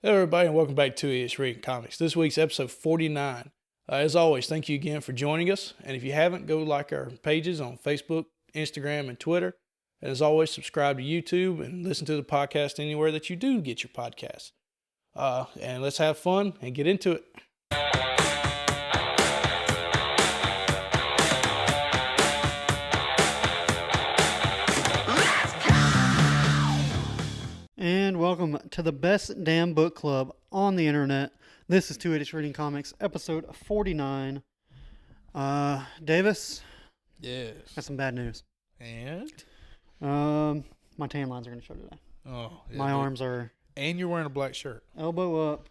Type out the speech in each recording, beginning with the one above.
Hello, everybody, and welcome back to It's Reading Comics. This week's episode 49. As always, thank you again for joining us. And if you haven't, go like our pages on Facebook, Instagram, and Twitter. And as always, subscribe to YouTube and listen to the podcast anywhere that you do get your podcasts. And let's have fun and get into it. And welcome to the best damn book club on the internet. This is Two Idiots Reading Comics, episode 49. Davis, Yes. got some bad news. And? My tan lines are going to show today. Oh, yeah, My arms are... And you're wearing a black shirt. Elbow up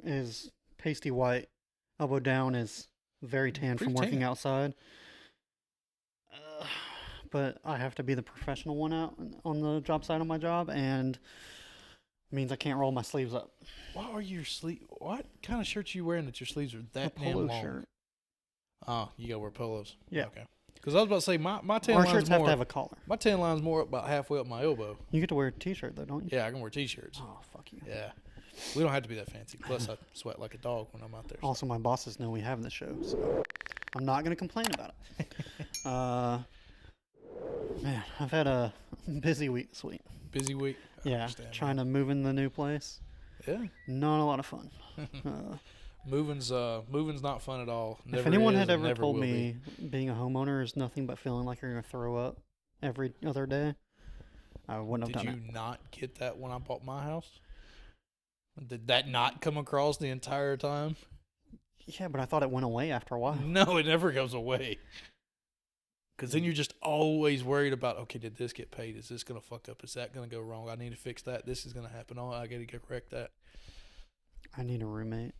is pasty white. Elbow down is very tan from working outside. But I have to be the professional one out on the job site on my job, and it means I can't roll my sleeves up. Why are your sleeves... What kind of shirt are you wearing that your sleeves are that A damn polo long? shirt. Oh, you got to wear polos. Yeah. Okay. Because I was about to say, my tan Our line's shirts more... have to have a collar. My tan line's more about halfway up my elbow. You get to wear a t-shirt, though, don't you? Yeah, I can wear t-shirts. Oh, fuck you. Yeah. We don't have to be that fancy. Plus, I sweat like a dog when I'm out there. Also, my bosses know we have the show, so I'm not going to complain about it. Man, I've had a busy week this week. Busy week? I Yeah, understand trying to move in the new place. that. Yeah. Not a lot of fun. Moving's not fun at all. If Never anyone is had and ever never told will me being a homeowner is nothing but feeling like you're going to throw up every other day, I wouldn't be. have Did done you not get that when I bought my house? Did that not come across the entire time? it. Yeah, but I thought it went away after a while. No, it never goes away. Because then you're just always worried about, okay, did this get paid? Is this going to fuck up? Is that going to go wrong? I need to fix that. This is going to happen. Oh, I got to correct that. I need a roommate.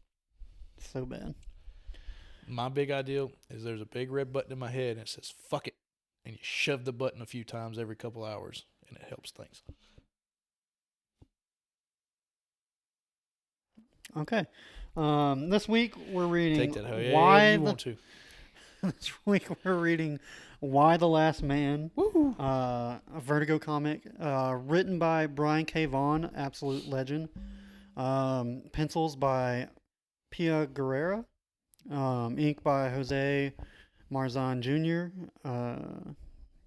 So bad. My big ideal is there's a big red button in my head and it says, fuck it. And you shove the button a few times every couple hours and it helps things. Okay. This week we're reading Take that however Why you the want to. This week we're reading Why the Last Man, Woo! a Vertigo comic, written by Brian K. Vaughan, absolute legend. Pencils by Pia Guerrera. Ink by Jose Marzan Jr.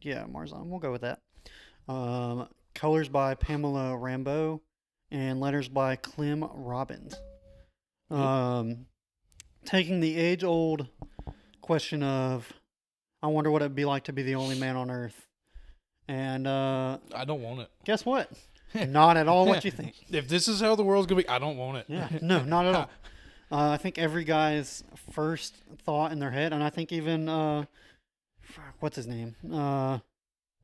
Yeah, Marzan, we'll go with that. Colors by Pamela Rambeau, and letters by Clem Robbins. Taking the age-old question of, I wonder what it'd be like to be the only man on Earth. And I don't want it. guess what? Not at all what you think. If this is how the world's going to be, I don't want it. Yeah, no, not at all. I think every guy's first thought in their head, and I think even, what's his name?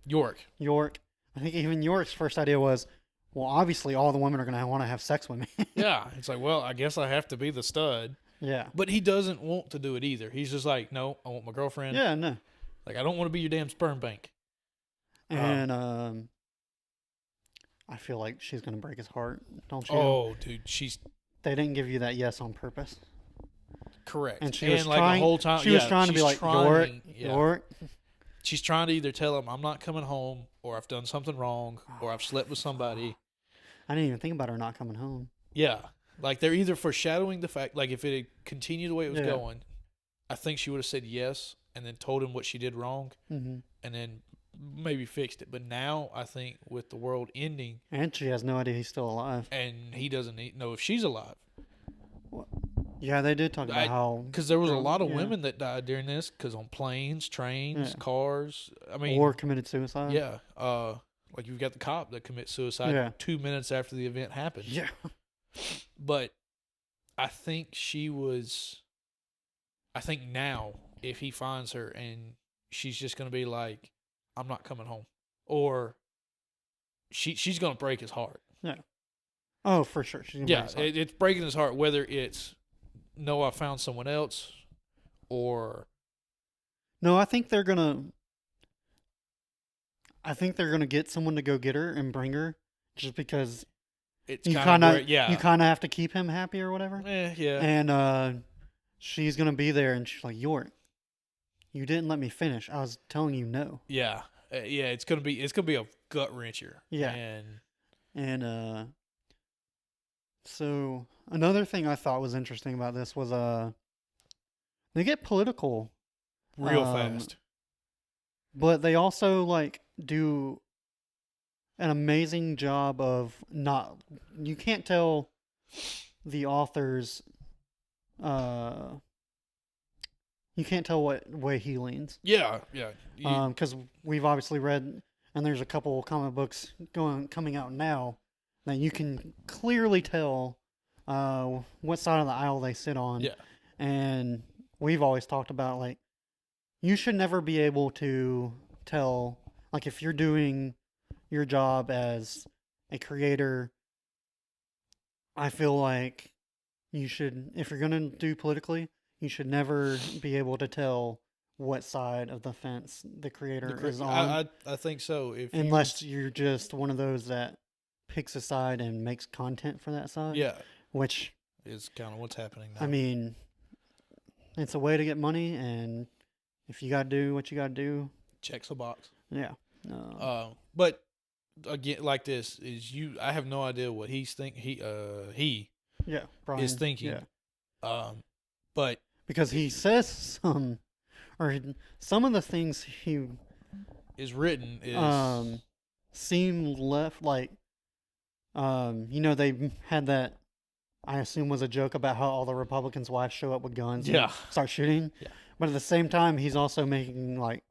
York. I think even York's first idea was, well, obviously all the women are going to want to have sex with me. Yeah. It's like, well, I guess I have to be the stud. Yeah. But he doesn't want to do it either. He's just like, no, I want my girlfriend. Yeah, no. Like, I don't want to be your damn sperm bank. And I feel like she's going to break his heart, don't you? Oh, dude, she's They didn't give you that yes on purpose. correct. And she was like trying, the whole time, she was trying to be like, York. She's trying to either tell him I'm not coming home, or I've done something wrong, or I've slept with somebody. I didn't even think about her not coming home. Yeah. Like, they're either foreshadowing the fact, like, if it had continued the way it was going, I think she would have said yes and then told him what she did wrong and then maybe fixed it. But now, I think, with the world ending... And she has no idea he's still alive. And he doesn't know if she's alive. Yeah, they did talk about how... Because there was a lot of women that died during this, because on planes, trains, cars, I mean... Or committed suicide. Yeah. Like, you've got the cop that commits suicide 2 minutes after the event happened. Yeah. But I think I think now, if he finds her and she's just going to be like, I'm not coming home. Or she's going to break his heart. Yeah. Oh, for sure. She's gonna break his heart. It's breaking his heart, whether it's, no, I found someone else, or... No, I think they're gonna get someone to go get her and bring her, just because It's you kind of you kind of have to keep him happy or whatever. Yeah. And she's gonna be there, and she's like, York, you didn't let me finish. I was telling you no. Yeah. It's gonna be a gut wrencher. Yeah. And And So another thing I thought was interesting about this was they get political Real um, fast. but they also like do an amazing job of not. You can't tell the authors. Uh, you can't tell what way he leans. Yeah. Because we've obviously read, and there's a couple comic books coming out now that you can clearly tell what side of the aisle they sit on. Yeah. And we've always talked about like you should never be able to tell, like, if you're doing your job as a creator, I feel like you should, if you're going to do politically, you should never be able to tell what side of the fence the creator is on. I think so. Unless you're just one of those that picks a side and makes content for that side. Yeah. Which is kind of what's happening now. I mean, it's a way to get money, and if you got to do what you got to do, checks the box. Yeah. But again, like this is I have no idea what he's he Brian, is thinking. Yeah. But because he says some of the things he is written is seem left like they had that, I assume was a joke about how all the Republicans' wives show up with guns and start shooting. Yeah. But at the same time, he's also making like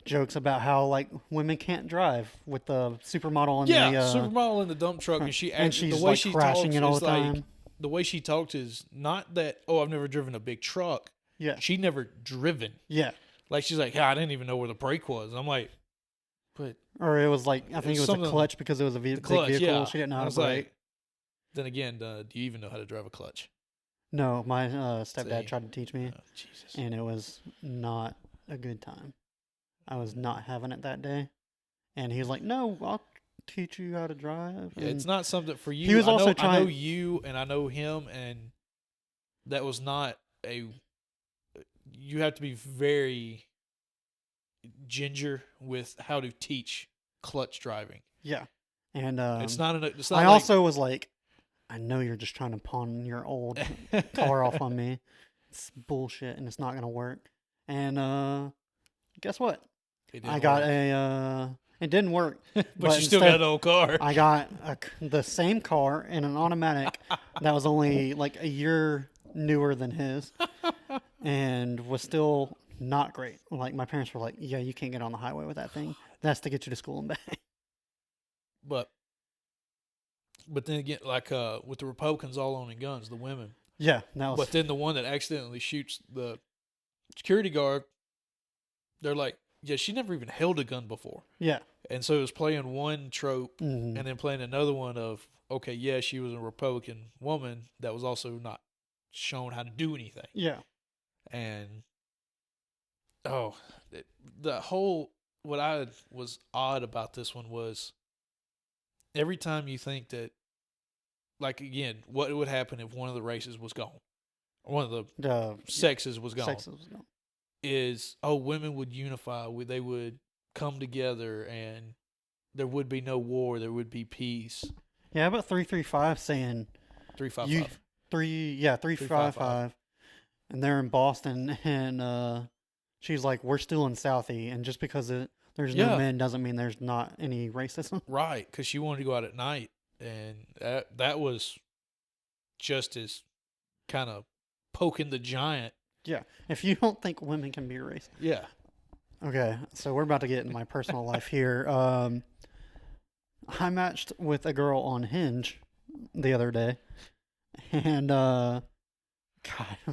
jokes about how like women can't drive with the supermodel in supermodel in the dump truck, and she's the way she crashing it all the time. Like, the way she talks is not that I've never driven a big truck. Yeah, she never driven. Yeah, like she's like, I didn't even know where the brake was. I'm like, but or it was like I think it was a clutch because it was a big vehicle. Yeah. She didn't know how to brake. Like, then again, do you even know how to drive a clutch? No, my stepdad tried to teach me, Jesus. And it was not a good time. I was not having it that day, and he was like, "No, I'll teach you how to drive." Yeah, it's not something for you. He was also trying. I know you, and I know him, and that was not a. You have to be very ginger with how to teach clutch driving. Yeah, and it's not. I also was like, I know you're just trying to pawn your old car off on me. It's bullshit, and it's not gonna work. And guess what? I got it didn't work. but you still got an old car. I got the same car and an automatic that was only like a year newer than his and was still not great. Like my parents were like, yeah, you can't get on the highway with that thing. That's to get you to school and back. But then again, like with the Republicans all owning guns, the women. Yeah. But then the one that accidentally shoots the security guard, they're like, yeah, she never even held a gun before. Yeah. And so it was playing one trope and then playing another one of, okay, yeah, she was a Republican woman that was also not shown how to do anything. Yeah. And, what I was odd about this one was every time you think that, like, again, what would happen if one of the races was gone? One of the sexes was gone. Is women would unify, they would come together, and there would be no war, there would be peace. Yeah, about 335 saying 355. 355, and they're in Boston, and she's like, we're still in Southie, and just because there's no men doesn't mean there's not any racism. Right, because she wanted to go out at night, and that was just as kind of poking the giant. Yeah, if you don't think women can be racist. Yeah. Okay, so we're about to get in my personal life here. I matched with a girl on Hinge the other day, and God,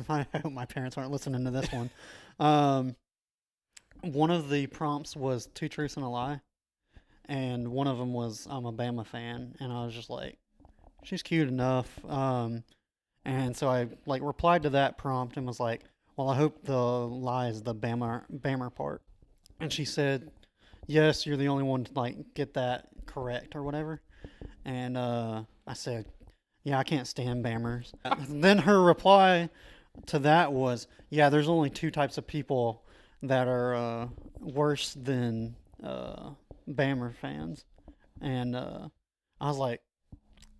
I hope my parents aren't listening to this one. One of the prompts was 2 truths and a lie, and one of them was I'm a Bama fan, and I was just like, she's cute enough. And so I like replied to that prompt and was like, well, I hope the lie is the Bammer part. And she said, yes, you're the only one to like get that correct or whatever. And I said, yeah, I can't stand Bammers. Then her reply to that was, yeah, there's only 2 types of people that are worse than Bammer fans. And I was like,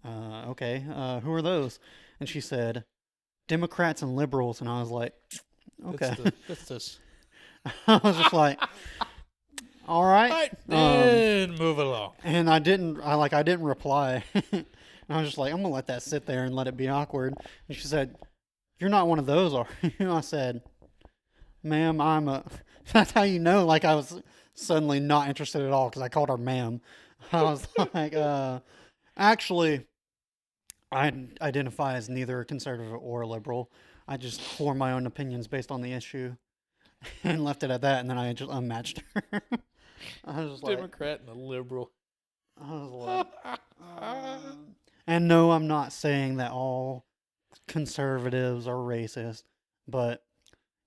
Okay, who are those? And she said, Democrats and liberals. And I was like, okay. That's this. I was just like, all right. Then move along. And I didn't reply. And I was just like, I'm going to let that sit there and let it be awkward. And she said, you're not one of those, are you? I said, ma'am, I'm a... That's how you know, like, I was suddenly not interested at all because I called her ma'am. I was like, actually, I identify as neither conservative or liberal. I just form my own opinions based on the issue and left it at that. And then I just unmatched her. I was just like, Democrat and a liberal. I was like, and no, I'm not saying that all conservatives are racist, but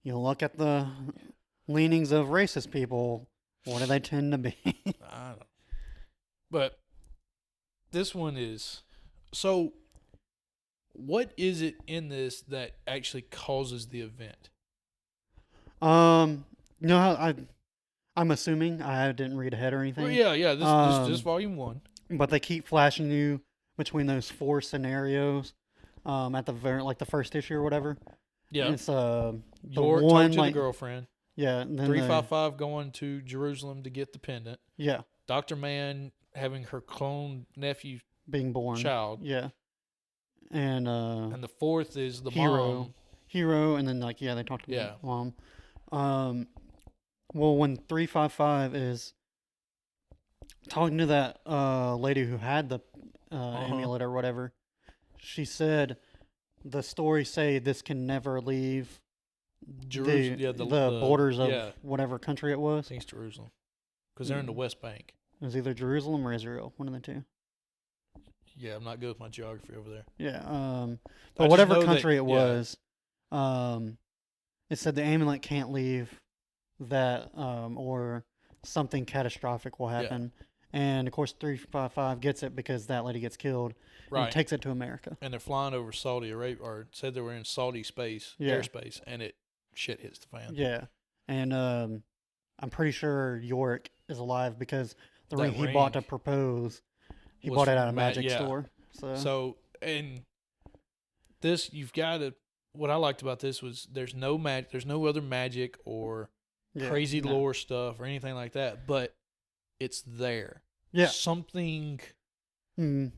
you look at the leanings of racist people, what do they tend to be? I don't know. But this one is... So, what is it in this that actually causes the event? No, I'm assuming. I didn't read ahead or anything. Well, yeah. This volume 1. But they keep flashing you between those 4 scenarios. At the the first issue or whatever. Yeah. It's York talking to the girlfriend. Yeah. And then 355 going to Jerusalem to get the pendant. Yeah. Dr. Mann having her clone nephew being born. Child. Yeah. And the fourth is the Hero. mom. And then they talked about mom. Well, when 355 is talking to that lady who had the amulet or whatever, she said the stories say this can never leave Jerusalem, the borders of whatever country it was. I think it's Jerusalem, because they're in the West Bank. It was either Jerusalem or Israel, one of the two. Yeah, I'm not good with my geography over there. Yeah, but whatever country it was, it said the amulet can't leave that, or something catastrophic will happen. Yeah. And of course, 355 gets it because that lady gets killed. Right. And takes it to America. And they're flying over Saudi Arabia, or said they were in Saudi airspace, and shit hits the fan. Yeah. And I'm pretty sure York is alive because the ring he bought to propose, he bought it at a magic store. So, and this, you've got to, what I liked about this was there's no other magic or crazy lore stuff or anything like that, but it's there. Yeah. Something. Mm.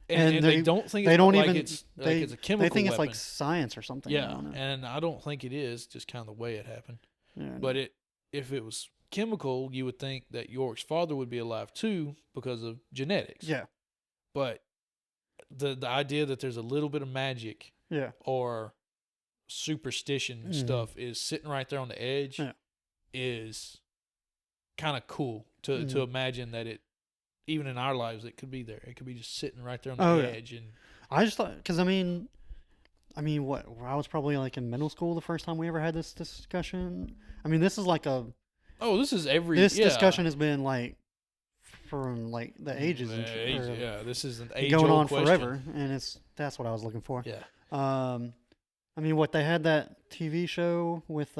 And they don't think it's a chemical They think it's weapon. like science or something. Yeah, and I don't think it is, just kind of the way it happened. Yeah, but if it was chemical, you would think that York's father would be alive too because of genetics. Yeah. But the idea that there's a little bit of magic or superstition stuff is sitting right there on the edge is kind of cool to imagine that it, even in our lives, it could be there. It could be just sitting right there on the edge. And I just thought, because I mean, what? I was probably like in middle school the first time we ever had this discussion. I mean, this is like this discussion has been like from like the ages and shit. This is an age going on question. Forever, and that's what I was looking for. Yeah. I mean, what they had that TV show with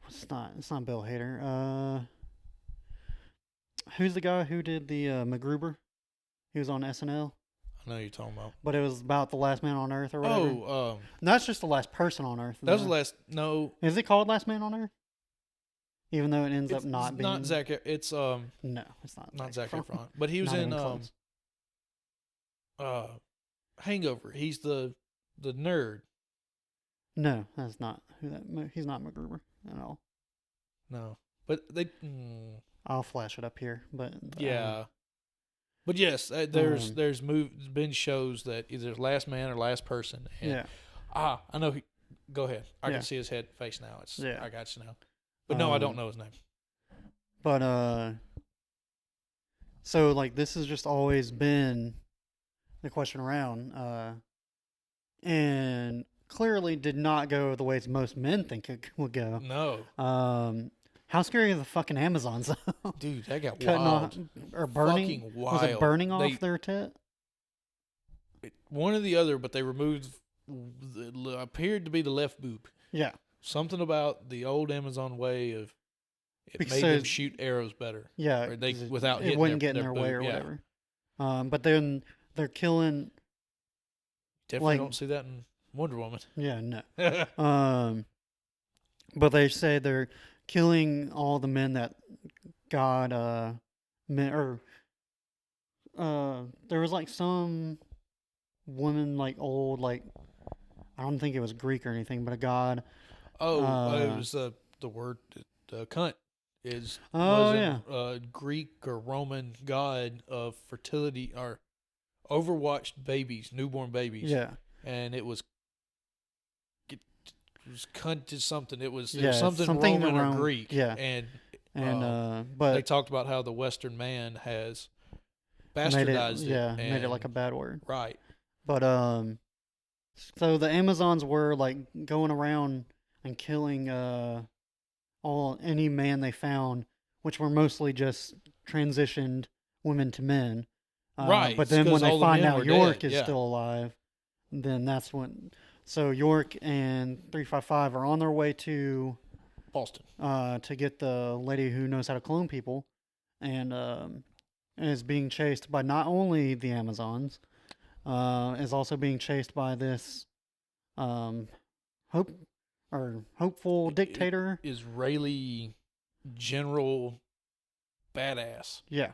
it's not Bill Hader. Who's the guy who did the MacGruber? He was on SNL. I know who you're talking about. But it was about the last man on Earth or whatever. Oh, that's just the last person on Earth. That was the last. No, is it called Last Man on Earth? Even though it ends up not being. Not Zac. It's No, it's not. Not Zac Efron. But he was in Hangover. He's the nerd. No, that's not who that. He's not MacGruber at all. No, but they. I'll flash it up here, but but yes, there's been shows that either Last Man or Last Person. And, I know. Go ahead. I can see his face now. I got you now. But no, I don't know his name. But so like this has just always been the question around, and clearly did not go the ways most men think it would go. No. How scary are the fucking Amazons? Dude, that got cutting wild. off, or burning. Fucking wild. Was it burning off their tit? One or the other, but they removed appeared to be the left boob. Yeah. Something about the old Amazon way of made them shoot arrows better. Yeah. Or wouldn't get in their way or whatever. But then they're killing. Definitely like- don't see that in Wonder Woman. Yeah, no. But they say they're killing all the men that God men or there was like some woman like old like I don't think it was Greek or anything, but a god. It was the word cunt was yeah. a Greek or Roman god of fertility or overwatched babies, newborn babies. Yeah. And it was cunt to something. It was Yeah, something something Roman or around- Greek. yeah. And But they talked about how the Western man has made bastardized it, it. yeah, made it and- like a bad word. right. But so the Amazons were like going around and killing any man they found, which were mostly just transitioned women to men. Right, But then when 'cause they all the find men out were York dead, is yeah. still alive, then that's when. So York and 355 are on their way to Boston. to get the lady who knows how to clone people, and is being chased by not only the Amazons, is also being chased by this hopeful dictator. Israeli general badass Yeah,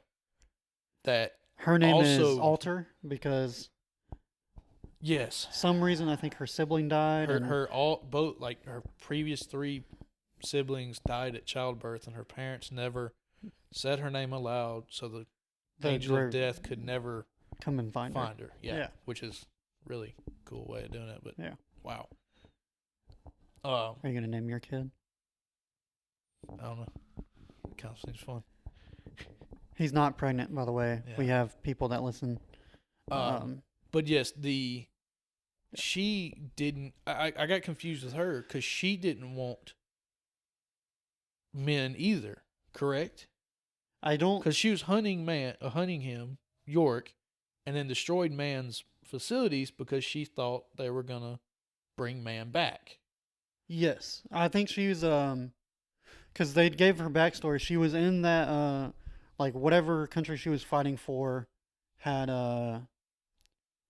that her name is also- Alter because yes, some reason I think her sibling died. and her previous 3 siblings died at childbirth, and her parents never said her name aloud, so the angel dra- of death could never come and find her. find her. Yeah, which is really cool way of doing it. But Yeah. wow. Are you gonna name your kid? I don't know. Kind of seems fun. He's not pregnant, by the way. Yeah. We have people that listen. But yes, she didn't. I got confused with her because she didn't want men either. Correct? I don't. Because she was hunting him, York, and then destroyed man's facilities because she thought they were gonna bring man back. Yes, I think she was because they gave her backstory. She was in that like whatever country she was fighting for had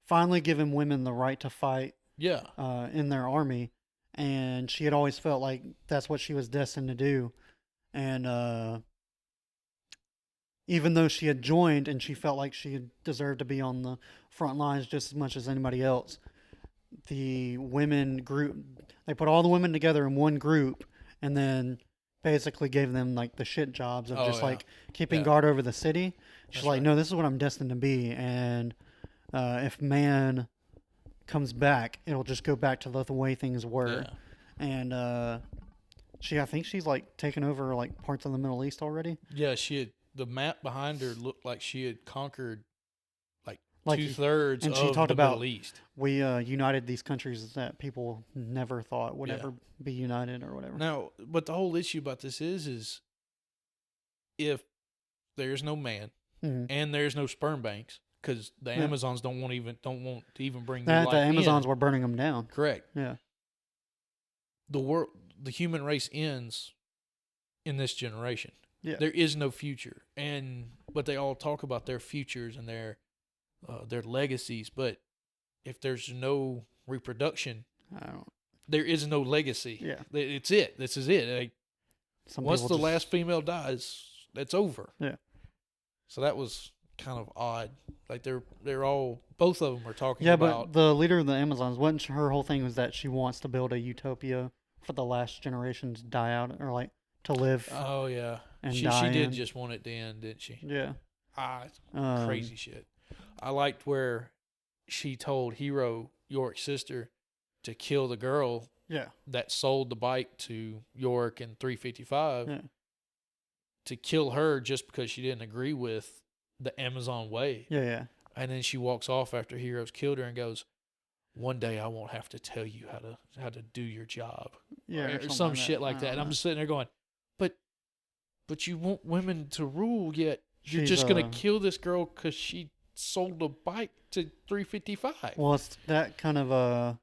finally given women the right to fight Yeah. in their army, and she had always felt like that's what she was destined to do, and even though she had joined and she felt like she deserved to be on the front lines just as much as anybody else, the women group, they put all the women together in one group and then basically gave them like the shit jobs of just like keeping guard over the city. She's That's like, right. no, this is what I'm destined to be. And if man comes back, it'll just go back to the way things were. Yeah. And I think she's like taken over like parts of the Middle East already. Yeah, the map behind her looked like she had conquered like 2/3 and she of talked the about Middle East. We united these countries that people never thought would ever be united or whatever. Now, but the whole issue about this is if there's no man Mhm. and there's no sperm banks, because the Yeah. Amazons don't want to even bring That new the life Amazons in. were burning them down. Correct. Yeah. The human race ends in this generation. Yeah. There is no future, but they all talk about their futures and their legacies. But if there's no reproduction, I don't. there is no legacy. Yeah. It's it. This is it. Like, Some once people the last female dies, that's over. Yeah. So that was kind of odd. Like they're all, both of them are talking Yeah, about. but the leader of the Amazons, wasn't her whole thing was that she wants to build a utopia for the last generation to die out or like to live. Oh yeah, and she die did in. just want it to end, didn't she? Yeah. Crazy shit. I liked where she told Hero, York's sister, to kill the girl Yeah. that sold the bike to York and 355, Yeah. to kill her just because she didn't agree with the Amazon way. Yeah. Yeah. And then she walks off after Hero's killed her and goes, "One day I won't have to tell you how to do your job." Yeah. or something some shit I like that. don't And I'm know. just sitting there going, but you want women to rule, yet you're She's, just gonna kill this girl because she sold a bike to 355. Well, it's that kind of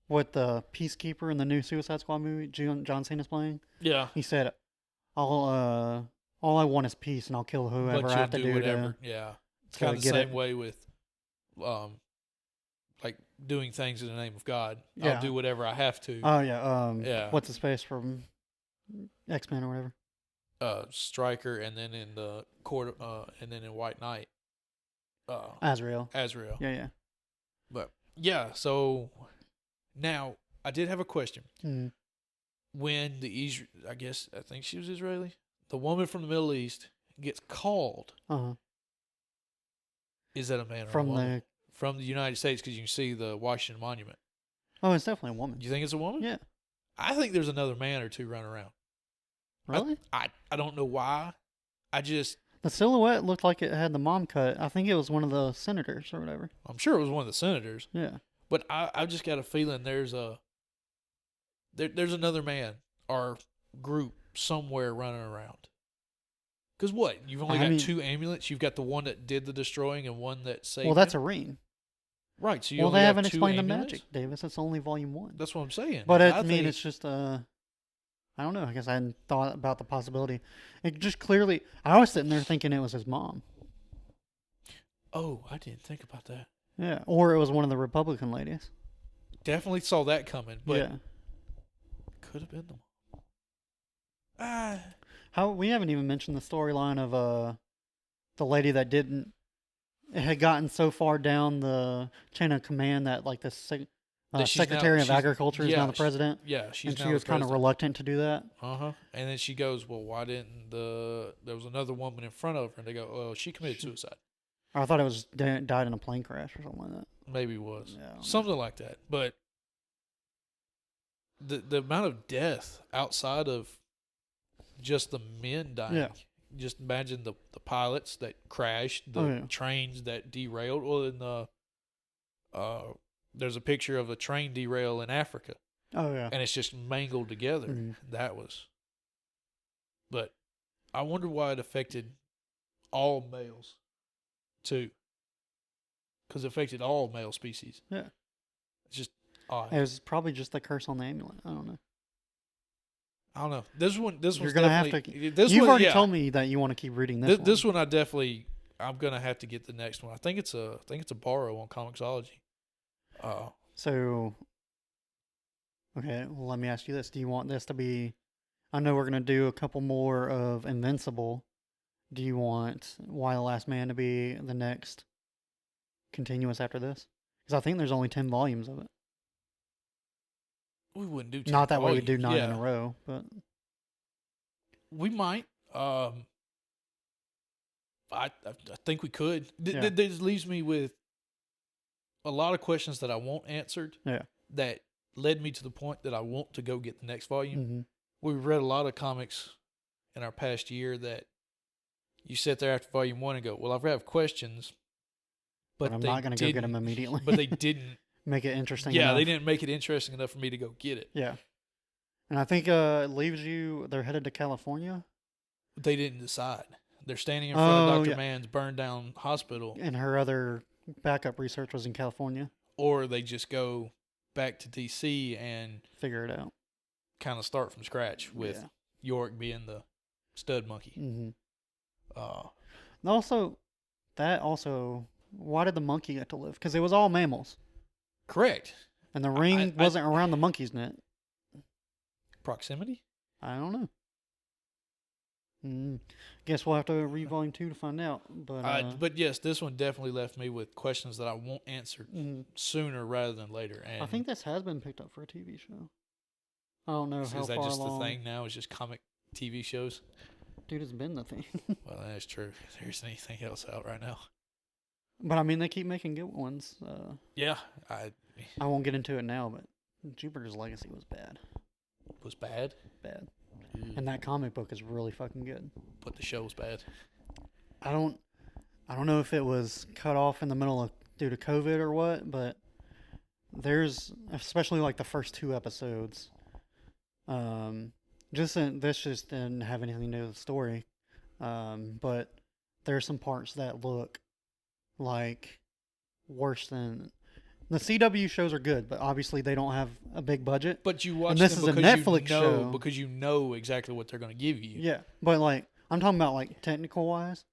what the Peacekeeper in the new Suicide Squad movie John Cena's playing. Yeah, He said, all I want is peace, and I'll kill whoever but I you'll have to do do whatever. Yeah, It's kind of the same way with, like doing things in the name of God. Yeah. I'll do whatever I have to. Oh yeah. Yeah. What's his face from X-Men or whatever? Stryker, and then in the court, and then in White Knight, Azrael. Yeah. But yeah, so now I did have a question. Mm-hmm. When I think she was Israeli, the woman from the Middle East gets called. Is that a man or a woman? From the United States, because you can see the Washington Monument. Oh, it's definitely a woman. You think it's a woman? Yeah. I think there's another man or two running around. Really? I don't know why. The silhouette looked like it had the mom cut. I think it was one of the senators or whatever. I'm sure it was one of the senators. Yeah. But I just got a feeling there's another man or group somewhere running around. Because what? You've only got two amulets. You've got the one that did the destroying and one that saved. Well, that's him. a ring. Right. So you well, only they have haven't two explained amulets? the magic, Davis. It's only volume 1. That's what I'm saying. But I mean, it's just I don't know. I guess I hadn't thought about the possibility. It just clearly. I was sitting there thinking it was his mom. Oh, I didn't think about that. Yeah, or it was one of the Republican ladies. Definitely saw that coming, but yeah, could have been the mom. How we haven't even mentioned the storyline of the lady that didn't. It had gotten so far down the chain of command that like the Secretary of Agriculture is now the president. She was kind of reluctant to do that. And then she goes, "Well, why didn't there was another woman in front of her?" And they go, "Oh, she committed suicide." I thought it was died in a plane crash or something like that. Maybe it was something like that. But the amount of death outside of just the men dying. Yeah. Just imagine the pilots that crashed, the trains that derailed. Well, in there's a picture of a train derail in Africa. Oh yeah, and it's just mangled together. Mm-hmm. That was. But I wonder why it affected all males, too. Because it affected all male species. Yeah, it's just odd. It was probably just the curse on the amulet. I don't know. This one. You're gonna have to. You've already told me that you want to keep reading this. This one, I'm gonna have to get the next one. I think it's a borrow on Comixology. So. Okay, well, let me ask you this: do you want this to be? I know we're gonna do a couple more of Invincible. Do you want Why the Last Man to be the next continuous after this? Because I think there's only 10 volumes of it. We wouldn't do 10 not that volumes. way. We do 9 in a row, but we might. I think we could. Yeah. This leaves me with a lot of questions that I want answered. Yeah. That led me to the point that I want to go get the next volume. Mm-hmm. We've read a lot of comics in our past year that you sit there after volume 1 and go, "Well, I have questions, but I'm not going to go get them immediately." But they didn't make it interesting. Yeah, enough. they didn't make it interesting enough for me to go get it. Yeah, and I think it leaves you. They're headed to California. But they didn't decide. They're standing in front of Dr. Mann's burned down hospital, and her other backup research was in California. Or they just go back to DC and figure it out. Kind of start from scratch with York being the stud monkey. Mm-hmm. Also, why did the monkey get to live? Because it was all mammals. Correct. And the ring wasn't around the monkey's neck. Proximity? I don't know. Guess we'll have to read volume 2 to find out. But yes, this one definitely left me with questions that I want answered sooner rather than later. And I think this has been picked up for a TV show. I don't know how far along. Is that just the thing now? Is just comic TV shows? Dude, it's been the thing. Well, that's true. There isn't anything else out right now. But I mean, they keep making good ones. Yeah, I won't get into it now, but Jupiter's Legacy was bad. Was bad? Bad. And that comic book is really fucking good. But the show was bad. I don't know if it was cut off in the middle of due to COVID or what, but there's especially like the first 2 episodes. This just didn't have anything to do with the story. But there's some parts that look like worse than the CW shows are good, but obviously they don't have a big budget. But you watch and this them is a Netflix show because you know exactly what they're going to give you. Yeah, but like I'm talking about like technical wise,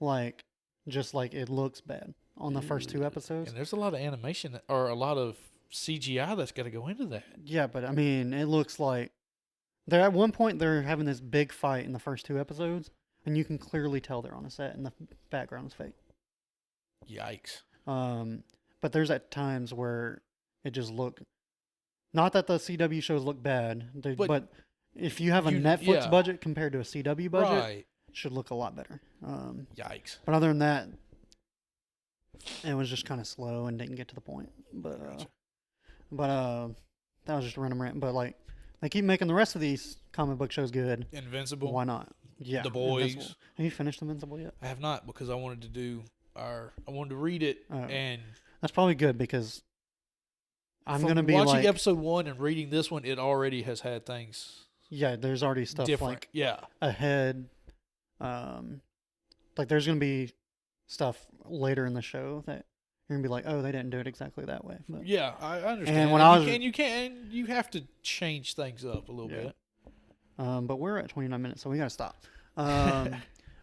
like just like it looks bad on the first 2 episodes. And there's a lot of animation or a lot of CGI that's got to go into that. Yeah, but I mean, it looks like they're at one point they're having this big fight in the first 2 episodes, and you can clearly tell they're on a set, and the background is fake. Yikes. But there's at times where it just look. Not that the CW shows look bad, but if you have a Netflix budget compared to a CW budget, it should look a lot better. Yikes. But other than that, it was just kind of slow and didn't get to the point. But that was just a random rant. But like, they keep making the rest of these comic book shows good. Invincible. Why not? Yeah. The Boys. Invincible. Have you finished Invincible yet? I have not, because I wanted to read it, and that's probably good because I'm gonna be watching like, episode 1 and reading this one. It already has had things. Yeah, there's already stuff different. Like ahead. Like there's gonna be stuff later in the show that you're gonna be like, oh, they didn't do it exactly that way. But, yeah, I understand. And when you have to change things up a little bit. But we're at 29 minutes, so we gotta stop.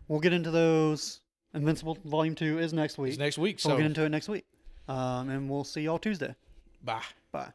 We'll get into those. Invincible Volume 2 is next week. It's next week, so we'll get into it next week. And we'll see y'all Tuesday. Bye. Bye.